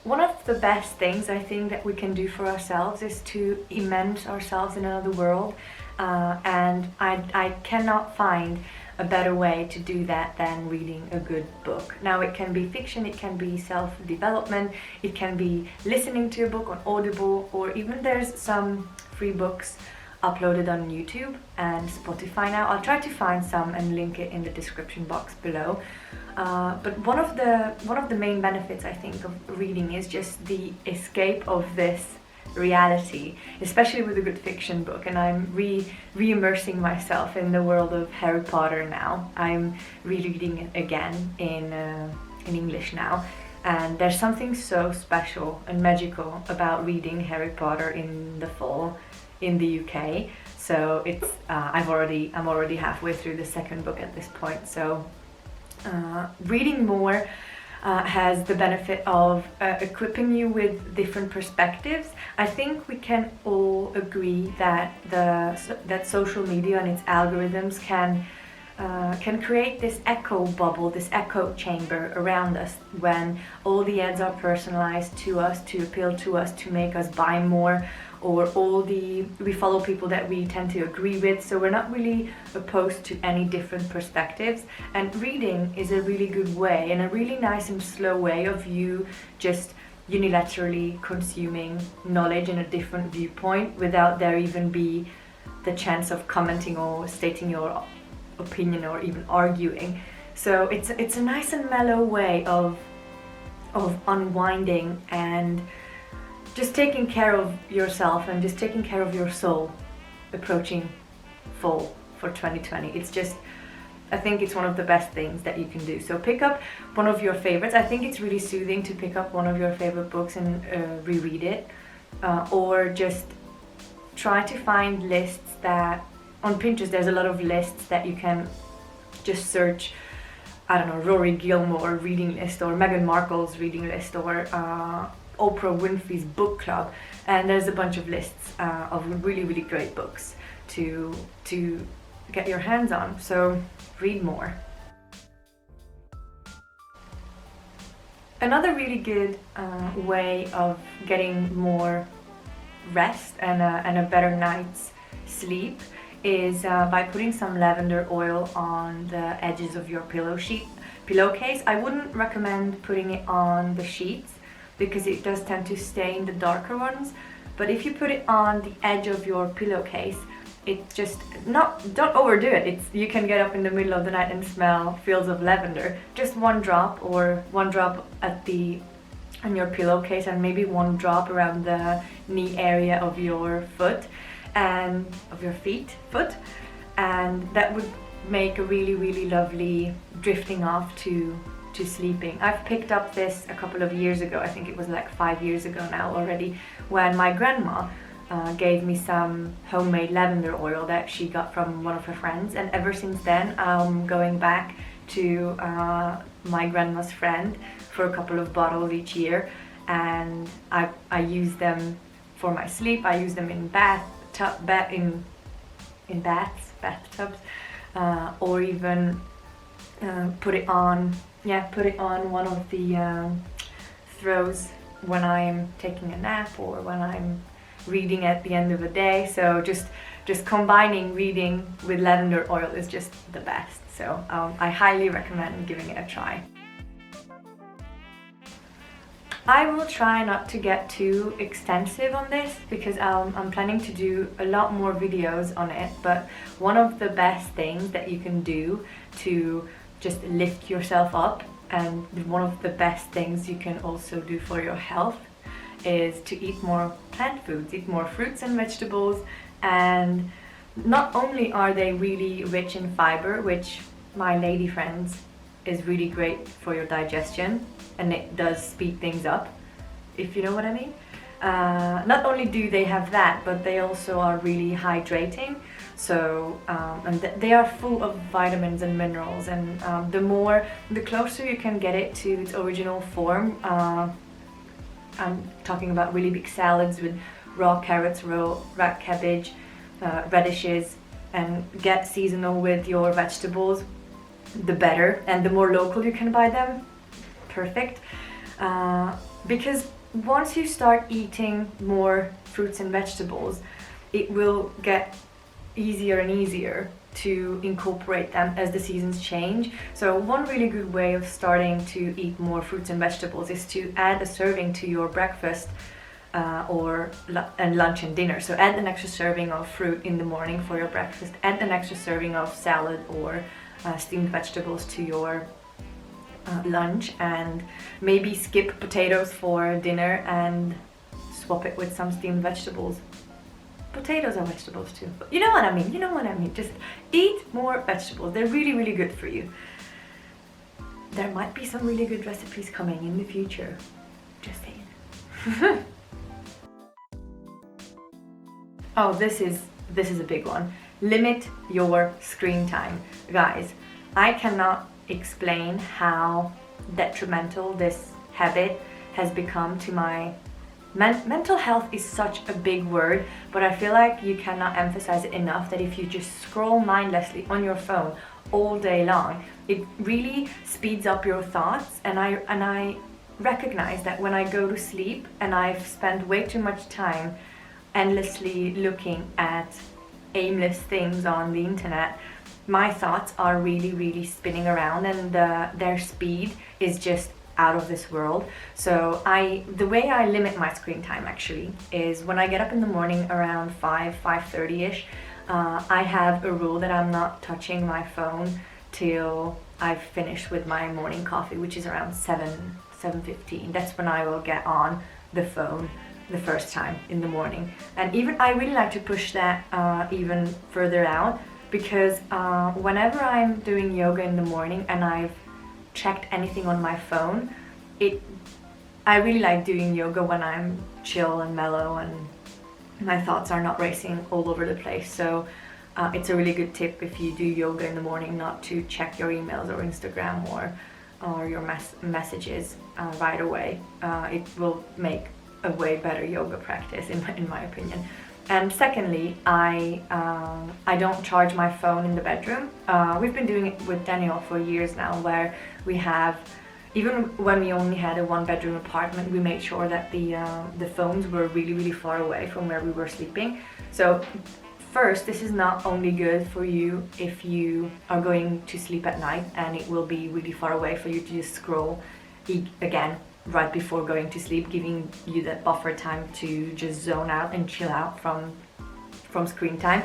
one of the best things I think that we can do for ourselves is to immerse ourselves in another world, and I cannot find a better way to do that than reading a good book. Now, it can be fiction, it can be self-development, it can be listening to a book on Audible, or even there's some free books uploaded on YouTube and Spotify now. I'll try to find some and link it in the description box below. But one of the main benefits, I think, of reading is just the escape of this reality, especially with a good fiction book. And I'm re-immersing myself in the world of Harry Potter now. I'm rereading it again in English now, and there's something so special and magical about reading Harry Potter in the fall in the UK. So it's I'm already halfway through the second book at this point. So reading more has the benefit of equipping you with different perspectives. I think we can all agree that that social media and its algorithms can create this echo bubble, this echo chamber around us, when all the ads are personalized to us, to appeal to us, to make us buy more, or we follow people that we tend to agree with, so we're not really opposed to any different perspectives. And reading is a really good way, and a really nice and slow way of you just unilaterally consuming knowledge in a different viewpoint without there even be the chance of commenting or stating your opinion or even arguing. So it's a nice and mellow way of unwinding and just taking care of yourself and just taking care of your soul approaching fall for 2020. It's just, I think it's one of the best things that you can do. So pick up one of your favorites. I think it's really soothing to pick up one of your favorite books and reread it, or just try to find lists that on Pinterest. There's a lot of lists that you can just search. I don't know, Rory Gilmore reading list, or Meghan Markle's reading list, or Oprah Winfrey's book club, and there's a bunch of lists of really great books to get your hands on. So read more. Another really good way of getting more rest and a better night's sleep is by putting some lavender oil on the edges of your pillowcase. I wouldn't recommend putting it on the sheets because it does tend to stain the darker ones, but if you put it on the edge of your pillowcase, it just, don't overdo it. You can get up in the middle of the night and smell fields of lavender. Just one drop, or one drop on your pillowcase, and maybe one drop around the knee area of your foot and of your foot, and that would make a really lovely drifting off to sleeping. I've picked up this a couple of years ago. I think it was like 5 years ago now already, when my grandma gave me some homemade lavender oil that she got from one of her friends, and ever since then I'm going back to my grandma's friend for a couple of bottles each year, and I use them for my sleep. I use them in bathtubs, or even put it on one of the throws when I'm taking a nap or when I'm reading at the end of the day. So just combining reading with lavender oil is just the best. So I highly recommend giving it a try. I will try not to get too extensive on this because I'm planning to do a lot more videos on it, but one of the best things that you can do to just lift yourself up, and one of the best things you can also do for your health, is to eat more plant foods, eat more fruits and vegetables. And not only are they really rich in fiber, which my lady friends is really great for your digestion, and it does speed things up, if you know what I mean. Not only do they have that, but they also are really hydrating. So and they are full of vitamins and minerals, and the closer you can get it to its original form. I'm talking about really big salads with raw carrots, raw cabbage, radishes, and get seasonal with your vegetables, the better. And the more local you can buy them, perfect. Because once you start eating more fruits and vegetables, it will get easier and easier to incorporate them as the seasons change. So one really good way of starting to eat more fruits and vegetables is to add a serving to your breakfast and lunch and dinner. So add an extra serving of fruit in the morning for your breakfast, add an extra serving of salad or steamed vegetables to your lunch, and maybe skip potatoes for dinner and swap it with some steamed vegetables. Potatoes are vegetables too. But you know what I mean, just eat more vegetables. They're really, really good for you. There might be some really good recipes coming in the future. Just saying. Oh, this is a big one. Limit your screen time. Guys, I cannot explain how detrimental this habit has become to my mental health. Is such a big word, but I feel like you cannot emphasize it enough that if you just scroll mindlessly on your phone all day long, it really speeds up your thoughts. And I recognize that when I go to sleep and I've spent way too much time endlessly looking at aimless things on the internet, my thoughts are really, really spinning around, and their speed is just out of this world. So the way I limit my screen time actually is when I get up in the morning around 5:30ish, I have a rule that I'm not touching my phone till I've finished with my morning coffee, which is around 7:15. That's when I will get on the phone the first time in the morning. And even I really like to push that even further out, because whenever I'm doing yoga in the morning and I've checked anything on my phone, I really like doing yoga when I'm chill and mellow and my thoughts are not racing all over the place. So it's a really good tip if you do yoga in the morning not to check your emails or Instagram or your messages right away. It will make a way better yoga practice in my opinion. And secondly, I don't charge my phone in the bedroom. We've been doing it with Daniel for years now, where we have, even when we only had a one-bedroom apartment, we made sure that the phones were really, really far away from where we were sleeping. So first, this is not only good for you if you are going to sleep at night and it will be really far away for you to just scroll again right before going to sleep, giving you that buffer time to just zone out and chill out from screen time.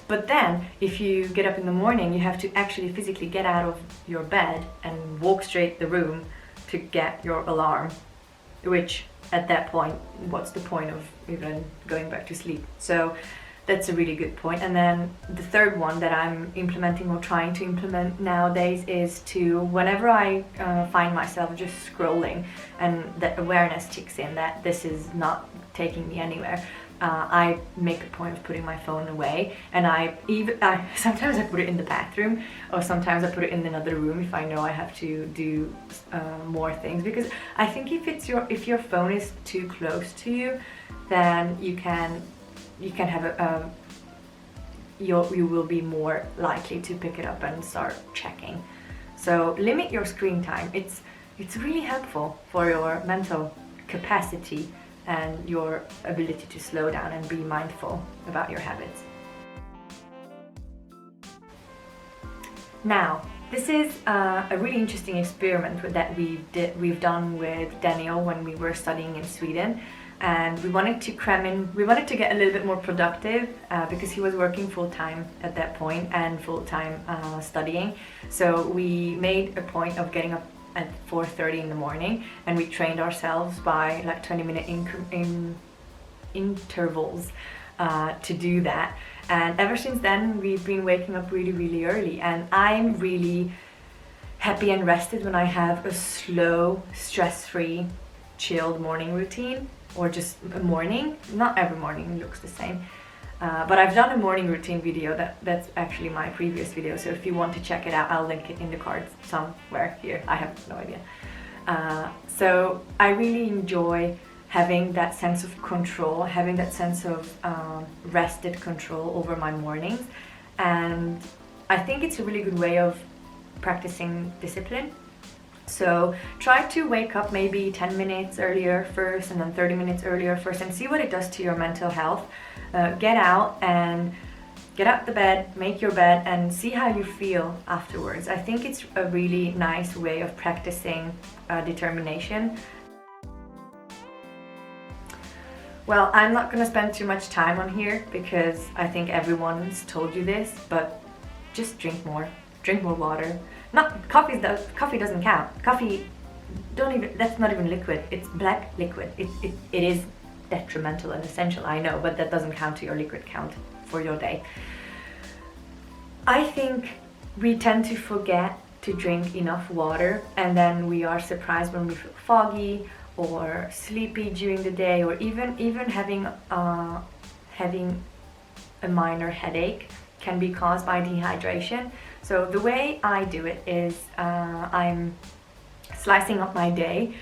But then if you get up in the morning, you have to actually physically get out of your bed and walk straight the room to get your alarm, which at that point, what's the point of even going back to sleep? So that's a really good point. And then the third one that I'm implementing or trying to implement nowadays is to, whenever I find myself just scrolling and that awareness kicks in that this is not taking me anywhere, I make a point of putting my phone away. And sometimes I put it in the bathroom, or sometimes I put it in another room if I know I have to do more things. Because I think if your phone is too close to you, then you can have you will be more likely to pick it up and start checking. So limit your screen time. It's really helpful for your mental capacity and your ability to slow down and be mindful about your habits. Now, this is a really interesting experiment that we've done with Daniel when we were studying in Sweden. And we wanted to get a little bit more productive because he was working full-time at that point and full-time studying. So we made a point of getting up at 4:30 in the morning, and we trained ourselves by like 20-minute intervals to do that. And ever since then, we've been waking up really, really early. And I'm really happy and rested when I have a slow, stress-free, chilled morning routine. Or just a morning. Not every morning looks the same, but I've done a morning routine video that's actually my previous video, so if you want to check it out, I'll link it in the cards somewhere here. I have no idea. So I really enjoy having that sense of control, having that sense of rested control over my mornings, and I think it's a really good way of practicing discipline. So try to wake up maybe 10 minutes earlier first and then 30 minutes earlier first, and see what it does to your mental health. Get out the bed, make your bed, and see how you feel afterwards. I think it's a really nice way of practicing determination. Well, I'm not going to spend too much time on here because I think everyone's told you this, but just drink more water. Not coffee doesn't count. Coffee, that's not even liquid. It's black liquid. It is detrimental and essential, I know, but that doesn't count to your liquid count for your day. I think we tend to forget to drink enough water, and then we are surprised when we feel foggy or sleepy during the day, or even having a minor headache can be caused by dehydration. So the way I do it is I'm slicing up my day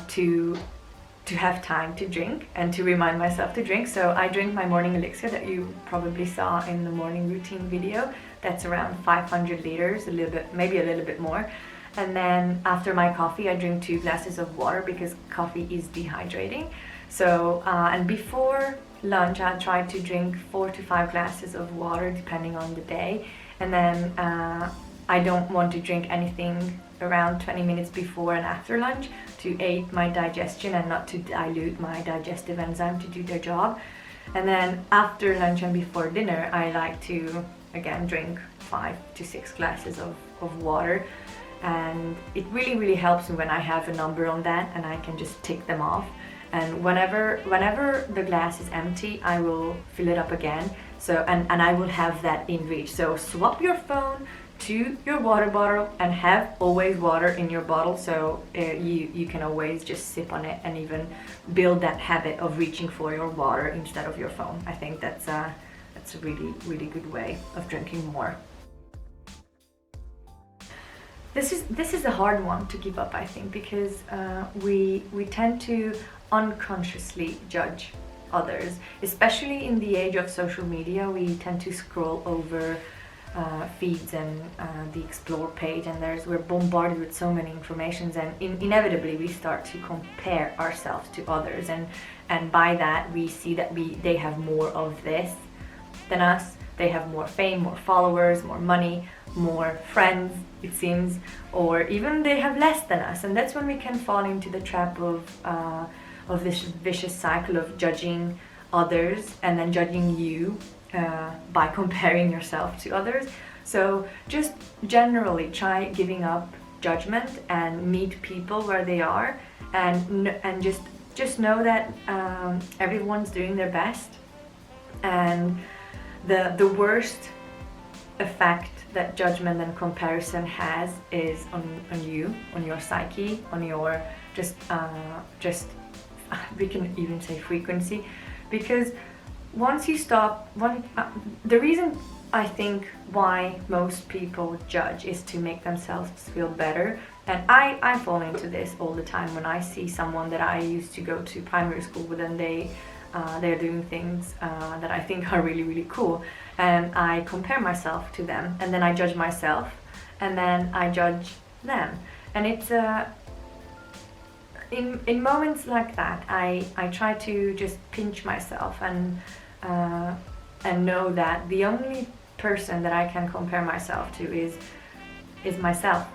to have time to drink and to remind myself to drink. So I drink my morning elixir that you probably saw in the morning routine video. That's around 500 liters, maybe a little bit more. And then after my coffee, I drink 2 glasses of water because coffee is dehydrating. So, and before lunch, I try to drink 4 to 5 glasses of water depending on the day. And then I don't want to drink anything around 20 minutes before and after lunch to aid my digestion and not to dilute my digestive enzyme to do their job. And then after lunch and before dinner, I like to again drink 5 to 6 glasses of water. And it really helps me when I have a number on that and I can just tick them off. And whenever the glass is empty, I will fill it up again. So and I will have that in reach. So swap your phone to your water bottle and have always water in your bottle, so you can always just sip on it and even build that habit of reaching for your water instead of your phone. I think that's a really good way of drinking more. This is a hard one to keep up, I think, because we tend to unconsciously judge others, especially in the age of social media. We tend to scroll over feeds and the explore page, and we're bombarded with so many informations, and inevitably we start to compare ourselves to others, and by that we see that they have more of this than us. They have more fame, more followers, more money, more friends, it seems, or even they have less than us, and that's when we can fall into the trap of this vicious cycle of judging others and then judging you by comparing yourself to others. So just generally try giving up judgment and meet people where they are, and just know that everyone's doing their best, and the worst effect that judgment and comparison has is on you, on your psyche, on your just we can even say frequency, because once you stop, the reason I think why most people judge is to make themselves feel better. And I fall into this all the time when I see someone that I used to go to primary school with, and they're doing things that I think are really cool, and I compare myself to them, and then I judge myself, and then I judge them. And it's in moments like that, I try to just pinch myself and know that the only person that I can compare myself to is myself,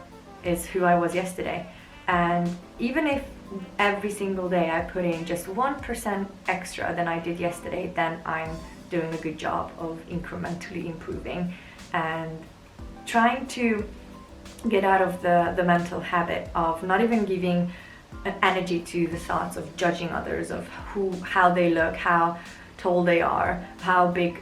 is who I was yesterday. And even if every single day I put in just 1% extra than I did yesterday, then I'm doing a good job of incrementally improving and trying to get out of the mental habit of not even giving energy to the thoughts of judging others, of how they look, how tall they are, how big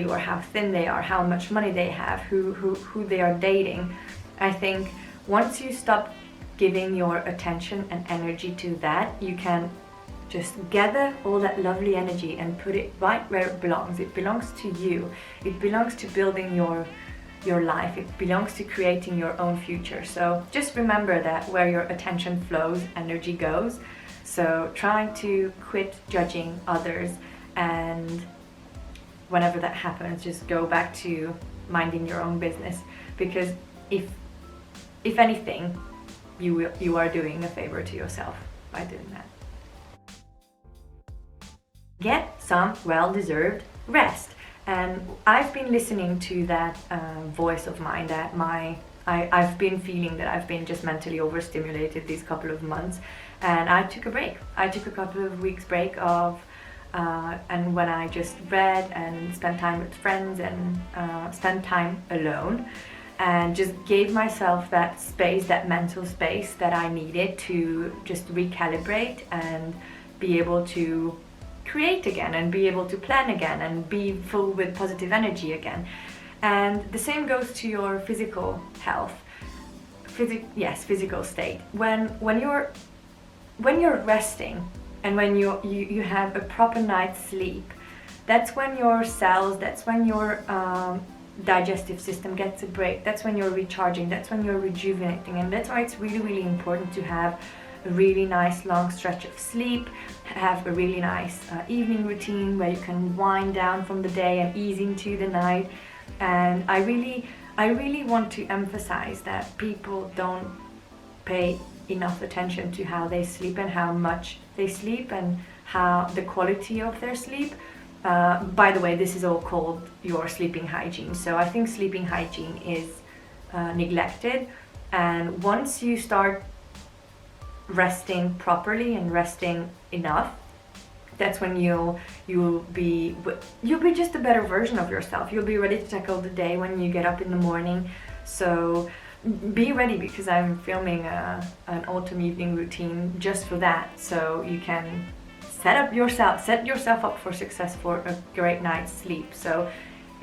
or how thin they are, how much money they have, who they are dating. I think once you stop giving your attention and energy to that, you can just gather all that lovely energy and put it right where it belongs. It belongs to you. It belongs to building your life. It belongs to creating your own future. So just remember that where your attention flows, energy goes. So try to quit judging others, and whenever that happens, just go back to minding your own business. Because if anything, you are doing a favor to yourself by doing that. Get some well-deserved rest. And I've been listening to that voice of mine that I've been feeling that I've been just mentally overstimulated these couple of months, and I took a break. I took a couple of weeks break of and when I just read and spent time with friends and spent time alone, and just gave myself that space, that mental space that I needed to just recalibrate and be able to create again and be able to plan again and be full with positive energy again. And the same goes to your physical health, physical state. When you're resting and when you have a proper night's sleep, that's when your cells, that's when your digestive system gets a break, that's when you're recharging, that's when you're rejuvenating. And that's why it's really, really important to have a really nice long stretch of sleep, have a really nice evening routine where you can wind down from the day and ease into the night. And I really want to emphasize that people don't pay enough attention to how they sleep and how much they sleep and how the quality of their sleep. By the way, this is all called your sleeping hygiene. So I think sleeping hygiene is neglected, and once you start resting properly and resting enough, that's when you'll be just a better version of yourself. You'll be ready to tackle the day when you get up in the morning. So be ready, because I'm filming an autumn evening routine just for that, so you can set yourself up for success, for a great night's sleep. So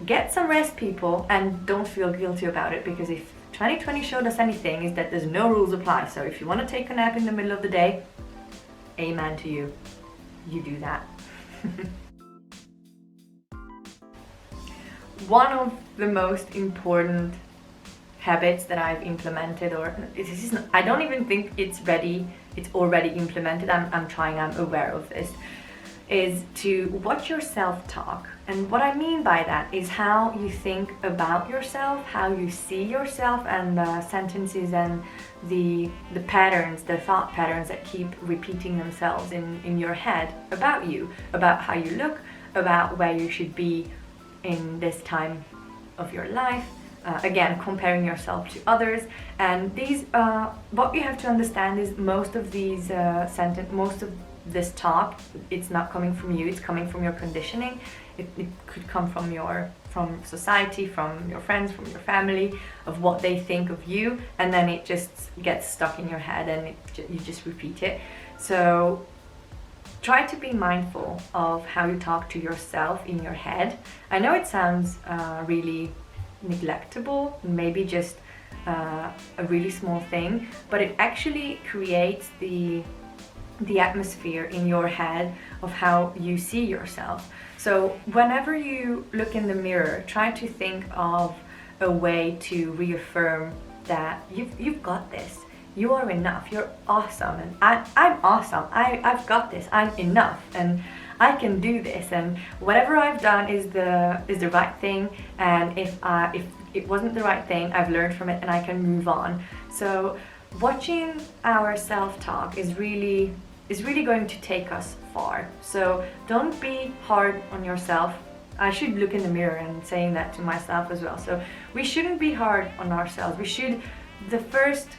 get some rest, people, and don't feel guilty about it, because if 2020 showed us anything, is that there's no rules apply. So if you want to take a nap in the middle of the day, amen to you. You do that. One of the most important habits that I've implemented, I don't even think it's already implemented, I'm aware of this, is to watch your self-talk. And what I mean by that is how you think about yourself, how you see yourself, and the sentences and the patterns, the thought patterns that keep repeating themselves in your head about you, about how you look, about where you should be in this time of your life. Again, comparing yourself to others. And these, what you have to understand is most of these most of this talk, it's not coming from you, it's coming from your conditioning. It could come from society, from your friends, from your family, of what they think of you, and then it just gets stuck in your head and you just repeat it. So try to be mindful of how you talk to yourself in your head. I know it sounds really neglectable, maybe just a really small thing, but it actually creates the atmosphere in your head of how you see yourself. So whenever you look in the mirror, try to think of a way to reaffirm that you've got this, you are enough, you're awesome, and I'm awesome, I've got this, I'm enough, and I can do this, and whatever I've done is the right thing, and if it wasn't the right thing, I've learned from it and I can move on. So watching our self-talk is really going to take us far. So don't be hard on yourself. I should look in the mirror and saying that to myself as well. So we shouldn't be hard on ourselves. The first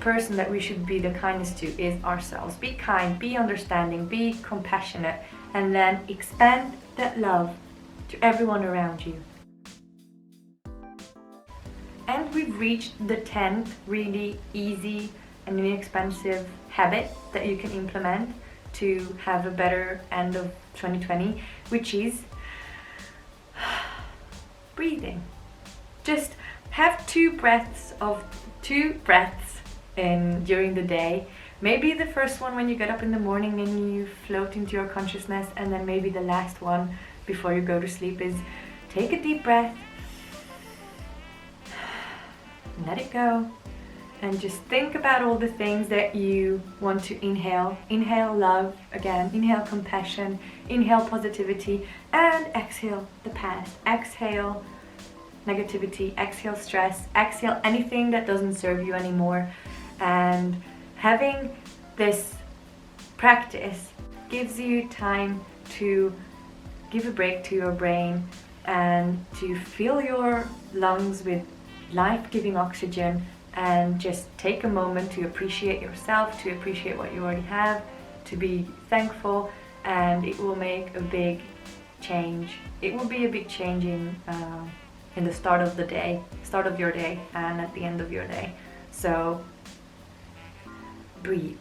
person that we should be the kindest to is ourselves. Be kind, be understanding, be compassionate, and then expand that love to everyone around you. And we've reached the 10th really easy and inexpensive habit that you can implement to have a better end of 2020, which is breathing. Just have two breaths in during the day. Maybe the first one when you get up in the morning and you float into your consciousness, and then maybe the last one before you go to sleep is take a deep breath, let it go, and just think about all the things that you want to inhale. Inhale love again, inhale compassion, inhale positivity, and exhale the past. Exhale negativity, exhale stress, exhale anything that doesn't serve you anymore. And having this practice gives you time to give a break to your brain and to fill your lungs with life-giving oxygen, and just take a moment to appreciate yourself, to appreciate what you already have, to be thankful, and it will make a big change. It will be a big change in the start of your day, and at the end of your day. So breathe.